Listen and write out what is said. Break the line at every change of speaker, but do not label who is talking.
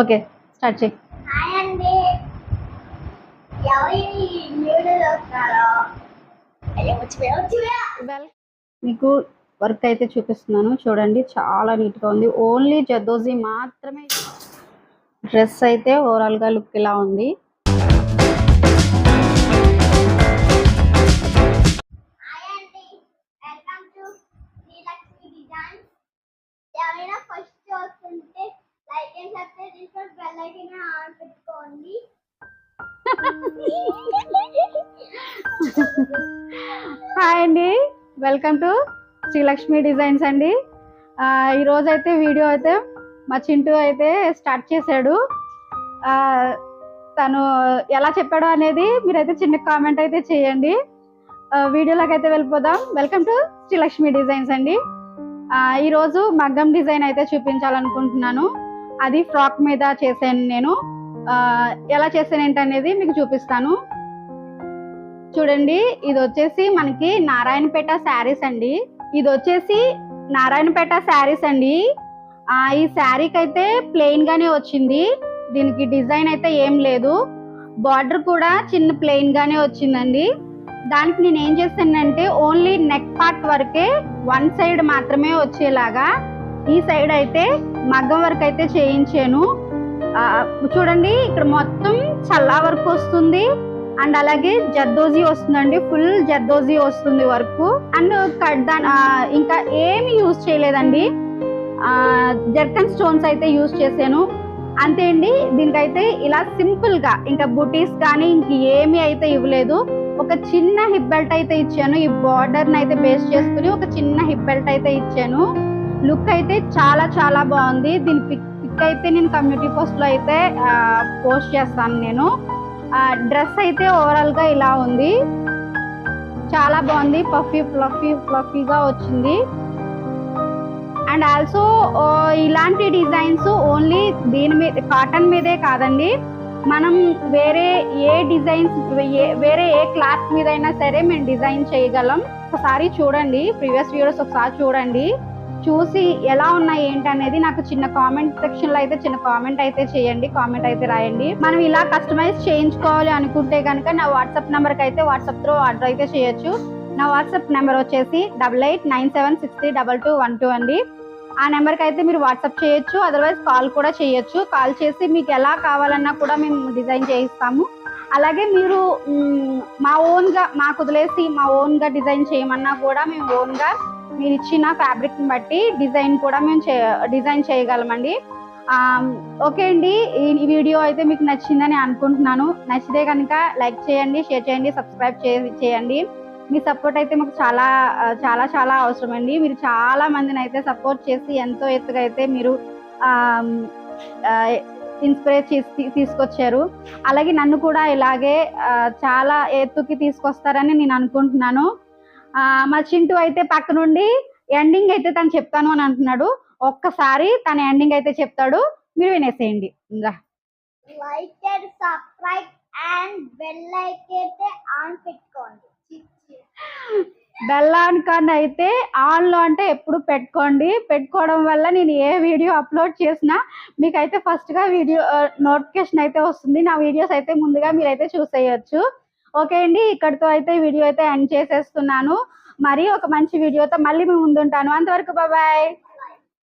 Okay start చేయి.
Hi అండి, ఎవరి వీడియో చూస్తారో
మీకు వర్క్ అయితే చూపిస్తున్నాను చూడండి, చాలా నీట్గా ఉంది. ఓన్లీ జర్దోజీ మాత్రమే. డ్రెస్ అయితే ఓవరాల్గా లుక్ ఇలా ఉంది.
హాయ్ అండి, వెల్కమ్ టు శ్రీలక్ష్మి డిజైన్స్. ఎవరైనా ఫస్ట్ చూస్తుంటే లైక్ అండ్ సబ్స్క్రైబ్ చేసుకొని బెల్ ఐకాన్ ఆన్ పెట్టుకోండి.
హాయ్ అండి, వెల్కమ్ టు శ్రీలక్ష్మి డిజైన్స్ అండి. ఈరోజు అయితే వీడియో అయితే మా చింటూ అయితే స్టార్ట్ చేశాడు. తను ఎలా చెప్పాడో అనేది మీరైతే చిన్న కామెంట్ అయితే చేయండి. వీడియోలోకి అయితే వెళ్ళిపోదాం. వెల్కమ్ టు శ్రీలక్ష్మి డిజైన్స్ అండి. ఈరోజు మగ్గం డిజైన్ అయితే చూపించాలనుకుంటున్నాను. అది ఫ్రాక్ మీద చేశాను నేను. ఎలా చేశాను ఏంటనేది మీకు చూపిస్తాను. చూడండి, ఇది వచ్చేసి మనకి నారాయణపేట శారీస్ అండి. ఇది వచ్చేసి నారాయణపేట శారీస్ అండి. ఈ శారీకి అయితే ప్లెయిన్ గానే వచ్చింది. దీనికి డిజైన్ అయితే ఏం లేదు. బార్డర్ కూడా చిన్న ప్లెయిన్ గానే వచ్చిందండి. దానికి నేను ఏం చేశానంటే ఓన్లీ నెక్ పార్ట్ వరకే వన్ సైడ్ మాత్రమే వచ్చేలాగా ఈ సైడ్ అయితే మగ్గం వర్క్ అయితే చేయించాను. చూడండి, ఇక్కడ మొత్తం చల్లా వర్క్ వస్తుంది అండ్ అలాగే జర్దోజీ వస్తుందండి. ఫుల్ జర్దోజీ వస్తుంది వర్క్. అండ్ ఇంకా ఏమి యూజ్ చేయలేదండి. జర్కన్ స్టోన్స్ అయితే యూజ్ చేశాను అంతే అండి. దీనికైతే ఇలా సింపుల్ గా ఇంకా బుటీస్ కానీ ఇంక ఏమి అయితే ఇవ్వలేదు. ఒక చిన్న హిప్ బెల్ట్ అయితే ఇచ్చాను. ఈ బార్డర్ అయితే బేస్ చేసుకుని ఒక చిన్న హిప్ బెల్ట్ అయితే ఇచ్చాను. లుక్ అయితే చాలా చాలా బాగుంది. దీని పిక్ అయితే నేను కమ్యూనిటీ పోస్ట్ లో అయితే పోస్ట్ చేస్తాను నేను. డ్రెస్ అయితే ఓవరాల్ గా ఇలా ఉంది, చాలా బాగుంది. ఫ్లఫీగా వచ్చింది. అండ్ ఆల్సో ఇలాంటి డిజైన్స్ ఓన్లీ దీని మీద కాటన్ మీదే కాదండి, మనం వేరే ఏ డిజైన్స్ వేరే ఏ క్లాత్ మీద అయినా సరే మేము డిజైన్ చేయగలం. ఒకసారి చూడండి, ప్రీవియస్ వీడియోస్ ఒకసారి చూడండి, చూసి ఎలా ఉన్నాయి ఏంటి అనేది నాకు చిన్న కామెంట్ సెక్షన్ లో అయితే చిన్న కామెంట్ అయితే చేయండి, కామెంట్ అయితే రాయండి. మనం ఇలా కస్టమైజ్ చేయించుకోవాలి అనుకుంటే కనుక నా వాట్సాప్ నెంబర్ కి అయితే వాట్సాప్ త్రూ ఆర్డర్ అయితే చేయొచ్చు. నా వాట్సాప్ నెంబర్ వచ్చేసి 8897632212 అండి. ఆ నెంబర్కి అయితే మీరు వాట్సాప్ చేయొచ్చు, అదర్వైజ్ కాల్ కూడా చేయొచ్చు. కాల్ చేసి మీకు ఎలా కావాలన్నా కూడా మేము డిజైన్ చేయిస్తాము. అలాగే మీరు మా ఓన్గా మాకు వదిలేసి మా ఓన్గా డిజైన్ చేయమన్నా కూడా మేము ఓన్గా మీరు ఇచ్చిన ఫ్యాబ్రిక్ని బట్టి డిజైన్ కూడా మేము డిజైన్ చేయగలమండి. ఓకే అండి, ఈ వీడియో అయితే మీకు నచ్చిందని అనుకుంటున్నాను. నచ్చితే కనుక లైక్ చేయండి, షేర్ చేయండి, సబ్స్క్రైబ్ చేయండి. మీ సపోర్ట్ అయితే మాకు చాలా చాలా చాలా అవసరం అండి. మీరు చాలా మందిని అయితే సపోర్ట్ చేసి ఎంతో ఎత్తుగా అయితే మీరు ఇన్స్పైర్ చేసి తీసుకొచ్చారు. అలాగే నన్ను కూడా ఇలాగే చాలా ఎత్తుకి తీసుకొస్తారని నేను అనుకుంటున్నాను. మా చింటూ అయితే పక్క నుండి ఎండింగ్ అయితే తను చెప్తాను అని అంటున్నాడు. ఒక్కసారి తన ఎండింగ్ అయితే చెప్తాడు, మీరు వినేసేయండి.
Like and subscribe and bell icon on పెట్టుకోండి.
బెల్ ఐకాన్ అయితే ఆన్లో అంటే ఎప్పుడు పెట్టుకోండి. పెట్టుకోవడం వల్ల నేను ఏ వీడియో అప్లోడ్ చేసినా మీకైతే ఫస్ట్గా వీడియో నోటిఫికేషన్ అయితే వస్తుంది. నా వీడియోస్ అయితే ముందుగా మీరైతే చూసేయచ్చు. ఓకే అండి, ఇక్కడితో అయితే వీడియో అయితే ఎండ్ చేసేస్తున్నాను. మరి ఒక మంచి వీడియోతో మళ్ళీ మీ ముందుంటాను. అంతవరకు బాయ్.